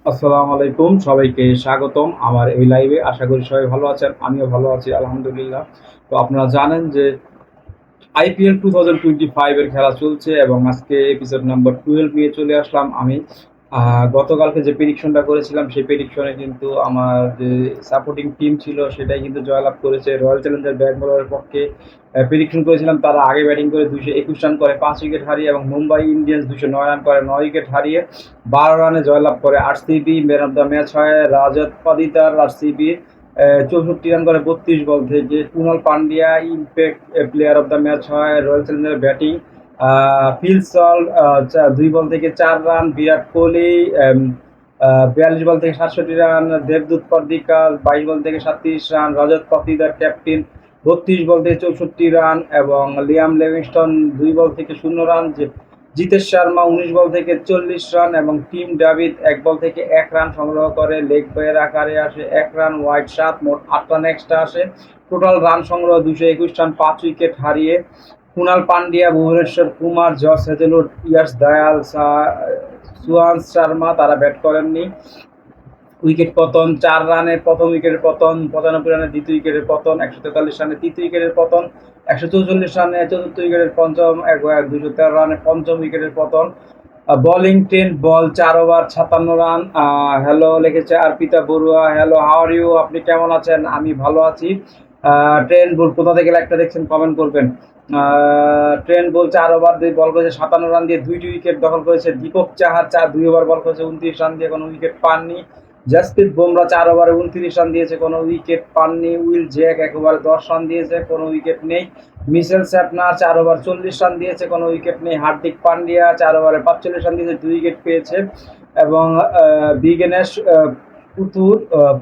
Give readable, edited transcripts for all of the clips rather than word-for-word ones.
আসসালামু আলাইকুম, সবাইকে স্বাগতম আমার এই লাইভে। আশা করি সবাই ভালো আছেন, আমিও ভালো আছি আলহামদুলিল্লাহ। তো আপনারা জানেন যে আইপিএল 2025 এর খেলা চলছে এবং আজকে এপিসোড নাম্বার 12 নিয়ে চলে আসলাম আমি। গতকালকে যে প্রেডিকশনটা করেছিলাম সেই প্রেডিকশনে কিন্তু আমার যে সাপোর্টিং টিম ছিল সেটাই কিন্তু জয়লাভ করেছে। রয়্যাল চ্যালেঞ্জার ব্যাঙ্গালোরের পক্ষে প্রেডিকশন করেছিলাম, তারা আগে ব্যাটিং করে 221 রান করে 5 উইকেট হারিয়ে, এবং মুম্বাই ইন্ডিয়ান্স 209 রান করে 9 উইকেট হারিয়ে 12 রানে জয়লাভ করে। RCB man of the match হয় রাজত পাদিতার। আরসিবি 64 রান করে 32 বল থেকে। Krunal Pandya impact player of the match হয়। Royal Challengers batting Phil Salt 2 ball থেকে 4 রান। বিরাট কোহলি 42 বল থেকে 67 রান। দেবদূত পাদ্দিকাল 22 বল থেকে 37 run. Rajat Patidar captain 32 ball থেকে 64 রান, এবং লিয়াম লিভিংস্টন 2 বল থেকে 0 রান। জিতেশ শর্মা 19 বল থেকে 40 রান, এবং টিম ডেভিড 1 বল থেকে 1 রান সংগ্রহ করে। লেগ বয়ের আকারে আসে 1 রান, ওয়াইড 7, মোট 8 রান এক্সট্রা আসে। টোটাল রান সংগ্রহ 221 রান 5 উইকেট হারিয়ে। Kunal Pandya, Bhubaneswar Kumar, Jos Hazlewood, Yash Dayal, swan Sharma তারা ব্যাট করেননি। উইকেট পতন 4 রানে প্রথম উইকেটের পতন, 95 রানে দ্বিতীয় উইকেটের পতন, 143 রানে তৃতীয় উইকেটের পতন, 144 রানে চতুর্থ উইকেটের পঞ্চম, 213 রানে পঞ্চম উইকেটের পতন। Bowling 10 ball 4 over 56 run. Hello লিখেছে Arpita Barua, hello how are you, আপনি কেমন আছেন? আমি ভালো আছি। ট্রেন বল কোথা থেকে লাইভটা দেখছেন কমেন্ট করবেন। ট্রেন বল 4 ওভার 2 বল করেছে 57 রান দিয়ে 2টি উইকেট দখল করেছে। দীপক চাহার 2 ওভার বল করেছে 29 রান দিয়ে, কোনো উইকেট পাননি। জাসপ্রীত বুমরা 4 ওভারে 29 রান দিয়েছে, কোনো উইকেট পাননি। উইল জ্যাক 1 ওভারে 10 রান দিয়েছে, কোনো উইকেট নেই। মিশেল স্যাপনার 4 ওভার 40 রান দিয়েছে, কোনো উইকেট নেই। হার্দিক পান্ডিয়া 4 ওভারে 45 রান দিয়েছে, 2 উইকেট পেয়েছে। এবং বিগনেশ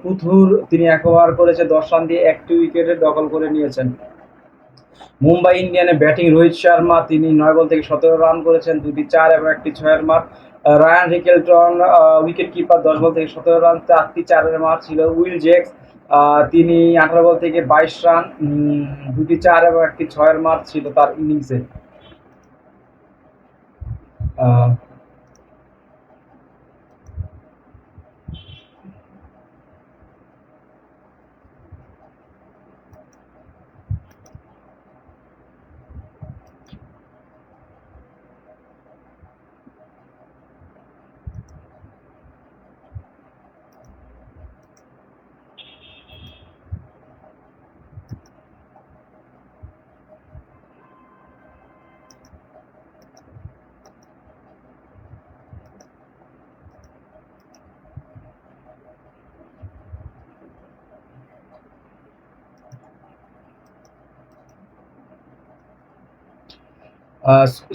পুথুর তিনি 1 ওভার করেছে 10 রান দিয়ে 1টি উইকেটে দখল করে নিয়েছেন। মুম্বাই ইন্ডিয়ানে ব্যাটিং রোহিত শর্মা, তিনি 9 বল থেকে 17 রান করেছেন, 2টি 4 এবং 1টি 6-এর মার। রায়ান রিকেলটন উইকেট কিপার 10 বল থেকে 17 রান, 4টি 4-এর মার ছিল। উইল জ্যাক্স তিনি 18 বল থেকে 22 রান, 2টি 4 এবং 1টি 6-এর মার ছিল তার ইনিংসে।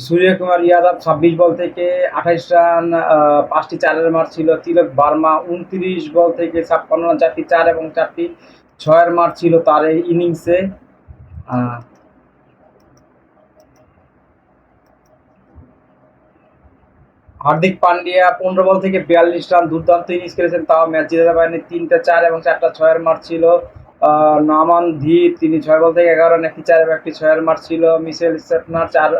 সূর্যকুমার যাদব 26 বল থেকে 28 রান, 5টি 4-এর মার ছিল। তিলক বার্মা 29 বল থেকে 56 রান, 4টি 4 এবং 4টি 6-এর মার ছিল তার এই ইনিংসে। হার্দিক পান্ডিয়া 15 বল থেকে 42 রান, দুর্দান্ত ইনিংস খেলেছেন, তাও ম্যাচ জিতাতে পারেনি। 3টা 4 এবং 4টা 6-এর মার ছিল। নামান ধীর তিনি 6 বল থেকে 11 রান, 1টি 4 এবং 1টি 6-এর মার ছিল। মিশেল স্টেফনার 4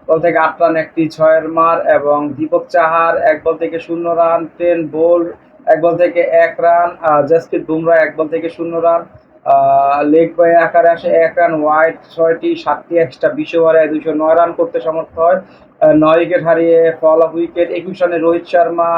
বল থেকে 8 রান, 1টি 6-এর মার, এবং দীপক চাহার 1 বল থেকে 0 রান। ট্রেন বোল্ট 1 বল থেকে 1 রান। জসপ্রীত বুমরা 1 বল থেকে 0 রান। লেগ বয়ে আকারে আসে 1 রান, ওয়াইড 6টি, 7টি এক্সট্রা। 20 ওভারে 209 রান করতে সমর্থ হয়। 9 উইকেট হারিয়ে ফল অফ উইকেট 21 রানে রোহিত শর্মা